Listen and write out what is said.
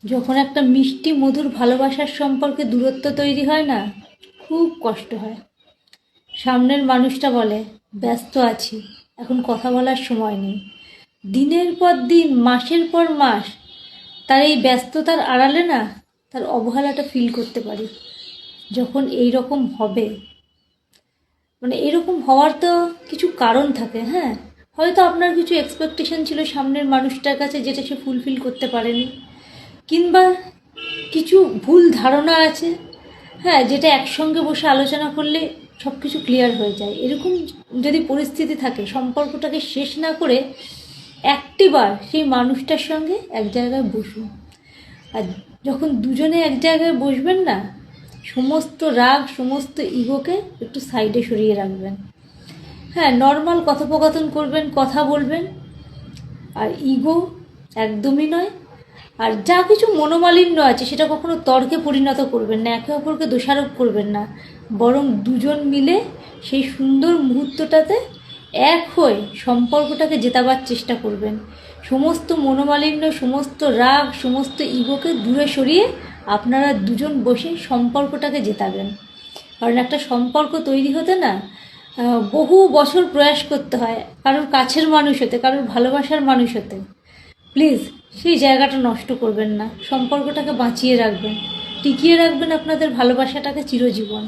যখন একটা মিষ্টি মধুর ভালোবাসার সম্পর্কে দূরত্ব তৈরি হয় না, খুব কষ্ট হয়। সামনের মানুষটা বলে, ব্যস্ত আছি, এখন কথা বলার সময় নেই। দিনের পর দিন, মাসের পর মাস তার এই ব্যস্ততার আড়ালে না তার অবহেলাটা ফিল করতে পারি। যখন এই রকম হবে, মানে এরকম হওয়ার তো কিছু কারণ থাকে। হ্যাঁ, হয়তো আপনার কিছু এক্সপেকটেশন ছিল সামনের মানুষটার কাছে, যেটা সে ফুলফিল করতে পারেনি, কিংবা কিছু ভুল ধারণা আছে, হ্যাঁ, যেটা একসঙ্গে বসে আলোচনা করলে সব কিছু ক্লিয়ার হয়ে যায়। এরকম যদি পরিস্থিতি থাকে, সম্পর্কটাকে শেষ না করে একটিবার সেই মানুষটার সঙ্গে এক জায়গায় বসুন। আর যখন দুজনে এক জায়গায় বসবেন না, সমস্ত রাগ, সমস্ত ইগোকে একটু সাইডে সরিয়ে রাখবেন। হ্যাঁ, নর্মাল কথোপকথন করবেন, কথা বলবেন, আর ইগো একদমই নয়। আর যা কিছু মনোমালিন্য আছে সেটা কখনো তর্কে পরিণত করবেন না, একে অপরকে দোষারোপ করবেন না, বরং দুজন মিলে সেই সুন্দর মুহূর্তটাতে এক হয়ে সম্পর্কটাকে জেতাবার চেষ্টা করবেন। সমস্ত মনোমালিন্য, সমস্ত রাগ, সমস্ত ইগোকে দূরে সরিয়ে আপনারা দুজন বসে সম্পর্কটাকে জেতাবেন। কারণ একটা সম্পর্ক তৈরি হতে না বহু বছর প্রয়াস করতে হয়, কারোর কাছের মানুষ হতে, কারোর ভালোবাসার মানুষ হতে। প্লিজ সেই জায়গাটা নষ্ট করবেন না, সম্পর্কটাকে বাঁচিয়ে রাখবেন, টিকিয়ে রাখবেন আপনাদের ভালোবাসাটাকে চিরজীবন।